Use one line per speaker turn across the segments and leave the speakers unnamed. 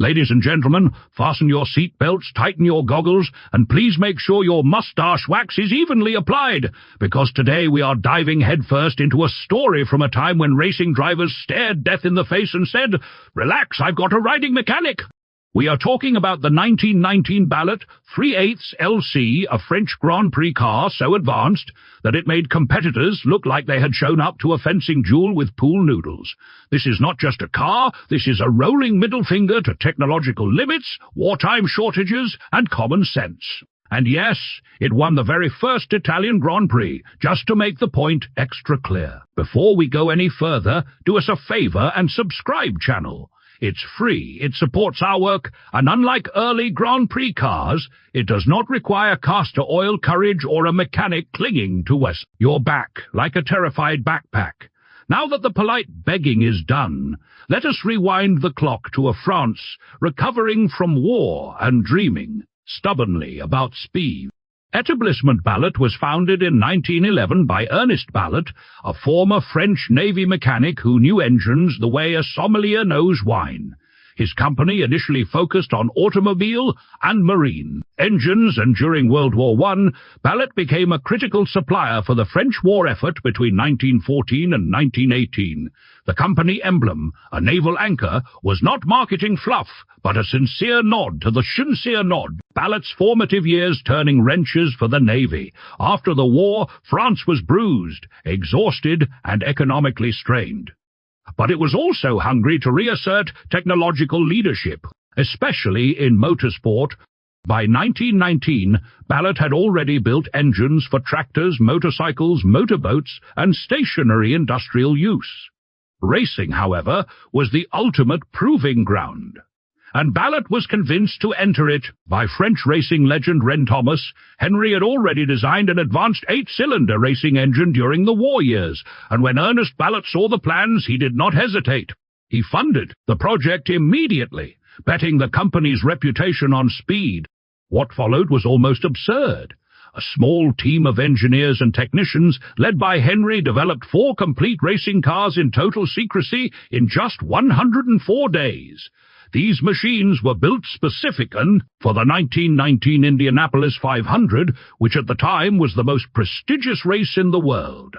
Ladies and gentlemen, fasten your seat belts, tighten your goggles, and please make sure your mustache wax is evenly applied, because today we are diving headfirst into a story from a time when racing drivers stared death in the face and said, "Relax, I've got a riding mechanic." We are talking about the 1919 Ballot 3/8 LC, a French Grand Prix car so advanced that it made competitors look like they had shown up to a fencing duel with pool noodles. This is not just a car, this is a rolling middle finger to technological limits, wartime shortages, and common sense. And yes, it won the very first Italian Grand Prix, just to make the point extra clear. Before we go any further, do us a favor and subscribe channel. It's free, it supports our work, and unlike early Grand Prix cars, it does not require castor oil, courage, or a mechanic clinging to your back like a terrified backpack. Now that the polite begging is done, let us rewind the clock to a France recovering from war and dreaming stubbornly about speed. Displacement Ballot was founded in 1911 by Ernest Ballot, a former French Navy mechanic who knew engines the way a sommelier knows wine. His company initially focused on automobile and marine engines, and during World War I, Ballot became a critical supplier for the French war effort between 1914 and 1918. The company emblem, a naval anchor, was not marketing fluff, but a sincere nod to the sincere nod. Ballot's formative years turning wrenches for the Navy. After the war, France was bruised, exhausted, and economically strained. But it was also hungry to reassert technological leadership, especially in motorsport. By 1919, Ballot had already built engines for tractors, motorcycles, motorboats, and stationary industrial use. Racing, however, was the ultimate proving ground, and Ballot was convinced to enter it. By French racing legend Ernest Henry had already designed an advanced 8-cylinder racing engine during the war years, and when Ernest Ballot saw the plans, he did not hesitate. He funded the project immediately, betting the company's reputation on speed. What followed was almost absurd. A small team of engineers and technicians, led by Henry, developed 4 complete racing cars in total secrecy in just 104 days. These machines were built specifically for the 1919 Indianapolis 500, which at the time was the most prestigious race in the world.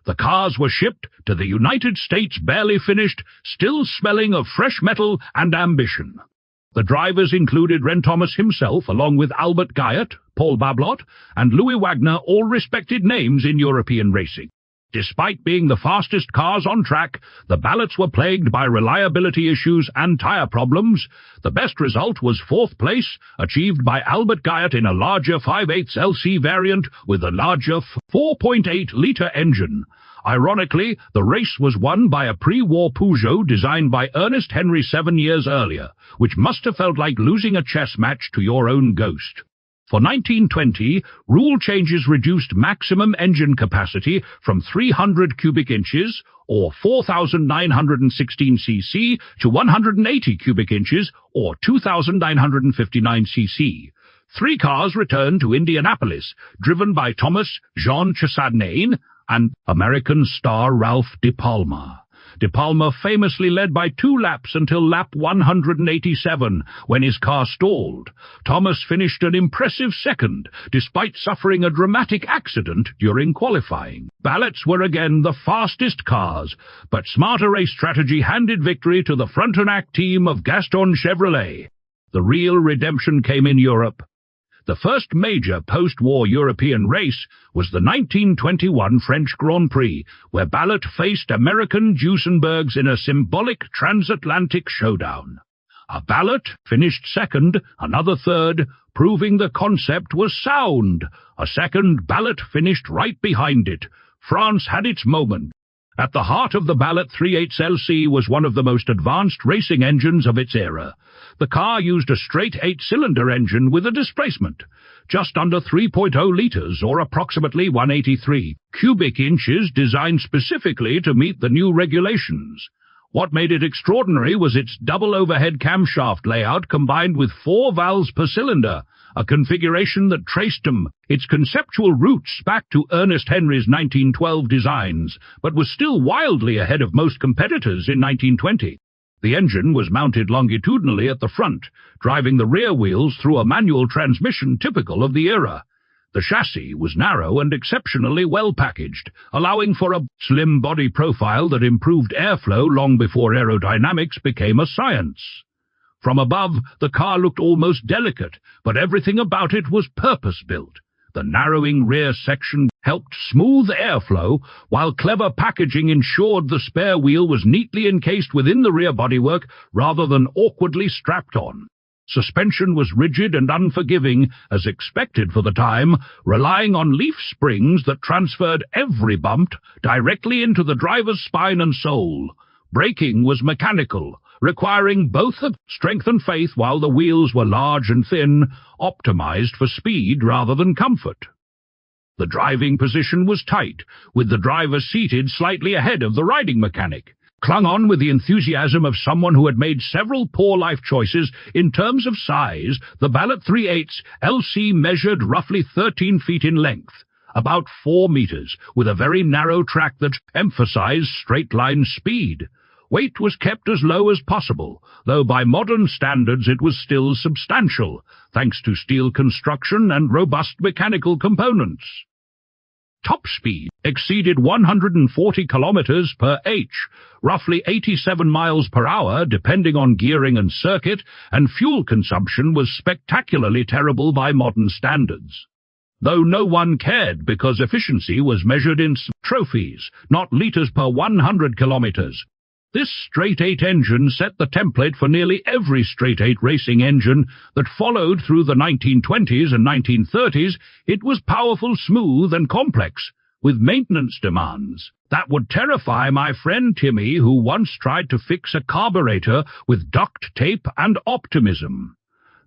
The cars were shipped to the United States barely finished, still smelling of fresh metal and ambition. The drivers included Ernest himself, along with Albert Guyot, Paul Bablot, and Louis Wagner, all respected names in European racing. Despite being the fastest cars on track, the Ballots were plagued by reliability issues and tire problems. The best result was 4th place, achieved by Albert Guyot in a larger 5/8 LC variant with a larger 4.8-litre engine. Ironically, the race was won by a pre-war Peugeot designed by Ernest Henry 7 years earlier, which must have felt like losing a chess match to your own ghost. For 1920, rule changes reduced maximum engine capacity from 300 cubic inches, or 4,916 cc, to 180 cubic inches, or 2,959 cc. 3 cars returned to Indianapolis, driven by Thomas Jean Chassagne and American star Ralph De Palma. De Palma famously led by 2 laps until lap 187, when his car stalled. Thomas finished an impressive 2nd, despite suffering a dramatic accident during qualifying. Ballots were again the fastest cars, but smarter race strategy handed victory to the Frontenac team of Gaston Chevrolet. The real redemption came in Europe. The first major post-war European race was the 1921 French Grand Prix, where Ballot faced American Duesenbergs in a symbolic transatlantic showdown. A Ballot finished 2nd, another 3rd, proving the concept was sound. A 2nd Ballot finished right behind it. France had its moment. At the heart of the Ballot 3/8 LC was one of the most advanced racing engines of its era. The car used a straight 8-cylinder engine with a displacement, just under 3.0 litres, or approximately 183 cubic inches, designed specifically to meet the new regulations. What made it extraordinary was its double overhead camshaft layout combined with 4 valves per cylinder, a configuration that traced its conceptual roots back to Ernest Henry's 1912 designs, but was still wildly ahead of most competitors in 1920. The engine was mounted longitudinally at the front, driving the rear wheels through a manual transmission typical of the era. The chassis was narrow and exceptionally well packaged, allowing for a slim body profile that improved airflow long before aerodynamics became a science. From above, the car looked almost delicate, but everything about it was purpose-built. The narrowing rear section helped smooth airflow, while clever packaging ensured the spare wheel was neatly encased within the rear bodywork rather than awkwardly strapped on. Suspension was rigid and unforgiving, as expected for the time, relying on leaf springs that transferred every bump directly into the driver's spine and soul. Braking was mechanical, requiring both strength and faith, while the wheels were large and thin, optimized for speed rather than comfort. The driving position was tight, with the driver seated slightly ahead of the riding mechanic. Clung on with the enthusiasm of someone who had made several poor life choices. In terms of size, the Ballot 3/8 LC measured roughly 13 feet in length, about 4 meters, with a very narrow track that emphasized straight-line speed. Weight was kept as low as possible, though by modern standards it was still substantial, thanks to steel construction and robust mechanical components. Top speed exceeded 140 kilometers per h, roughly 87 miles per hour depending on gearing and circuit, and fuel consumption was spectacularly terrible by modern standards. Though no one cared because efficiency was measured in trophies, not liters per 100 kilometers. This straight-eight engine set the template for nearly every straight-eight racing engine that followed through the 1920s and 1930s. It was powerful, smooth, and complex, with maintenance demands that would terrify my friend Timmy, who once tried to fix a carburetor with duct tape and optimism.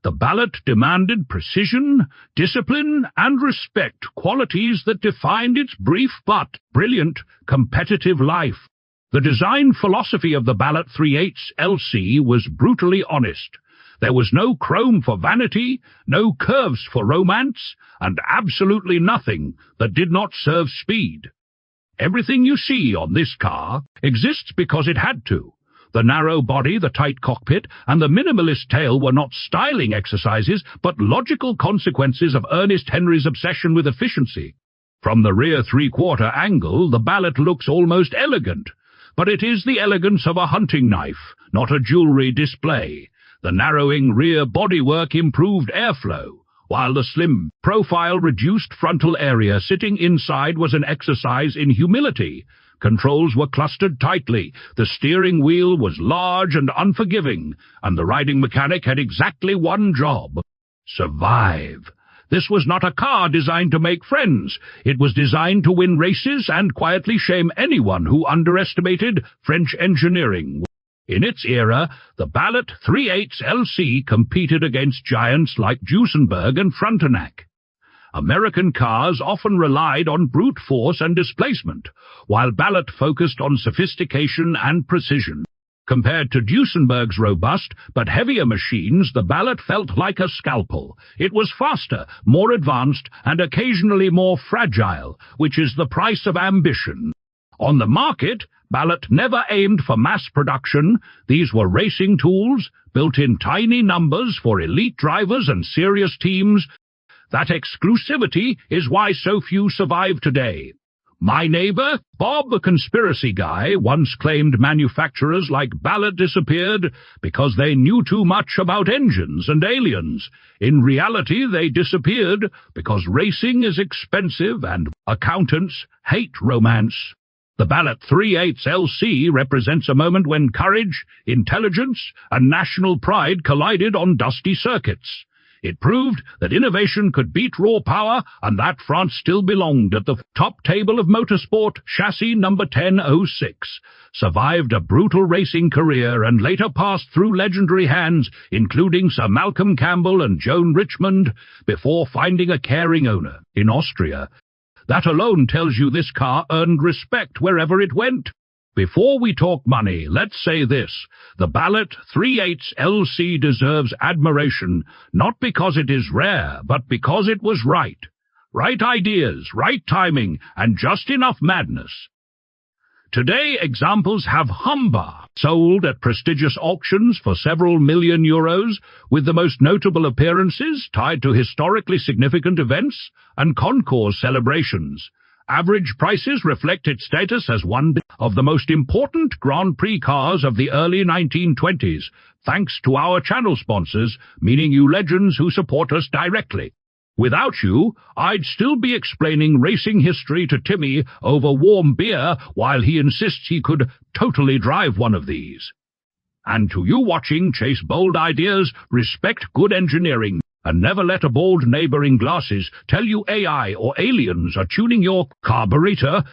The Ballot demanded precision, discipline, and respect, qualities that defined its brief but brilliant competitive life. The design philosophy of the Ballot 3/8 LC was brutally honest. There was no chrome for vanity, no curves for romance, and absolutely nothing that did not serve speed. Everything you see on this car exists because it had to. The narrow body, the tight cockpit, and the minimalist tail were not styling exercises, but logical consequences of Ernest Henry's obsession with efficiency. From the rear three-quarter angle, the Ballot looks almost elegant. But it is the elegance of a hunting knife, not a jewelry display. The narrowing rear bodywork improved airflow, while the slim profile reduced frontal area sitting inside was an exercise in humility. Controls were clustered tightly, the steering wheel was large and unforgiving, and the riding mechanic had exactly one job: survive. This was not a car designed to make friends. It was designed to win races and quietly shame anyone who underestimated French engineering. In its era, the Ballot 3/8 LC competed against giants like Duesenberg and Frontenac. American cars often relied on brute force and displacement, while Ballot focused on sophistication and precision. Compared to Duesenberg's robust but heavier machines, the Ballot felt like a scalpel. It was faster, more advanced, and occasionally more fragile, which is the price of ambition. On the market, Ballot never aimed for mass production. These were racing tools, built in tiny numbers for elite drivers and serious teams. That exclusivity is why so few survive today. My neighbor, Bob the conspiracy guy, once claimed manufacturers like Ballot disappeared because they knew too much about engines and aliens. In reality, they disappeared because racing is expensive and accountants hate romance. The Ballot 3/8 LC represents a moment when courage, intelligence, and national pride collided on dusty circuits. It proved that innovation could beat raw power, and that France still belonged at the top table of motorsport. Chassis number 1006 survived a brutal racing career and later passed through legendary hands, including Sir Malcolm Campbell and Joan Richmond, before finding a caring owner in Austria. That alone tells you this car earned respect wherever it went. Before we talk money, let's say this: the Ballot 3/8 LC deserves admiration, not because it is rare, but because it was right. Right ideas, right timing, and just enough madness. Today, examples have Humber, sold at prestigious auctions for several million euros, with the most notable appearances tied to historically significant events and concours celebrations. Average prices reflect its status as one of the most important Grand Prix cars of the early 1920s, thanks to our channel sponsors, meaning you legends who support us directly. Without you, I'd still be explaining racing history to Timmy over warm beer while he insists he could totally drive one of these. And to you watching, chase bold ideas, respect good engineering, and never let a bold neighbor in glasses tell you AI or aliens are tuning your carburetor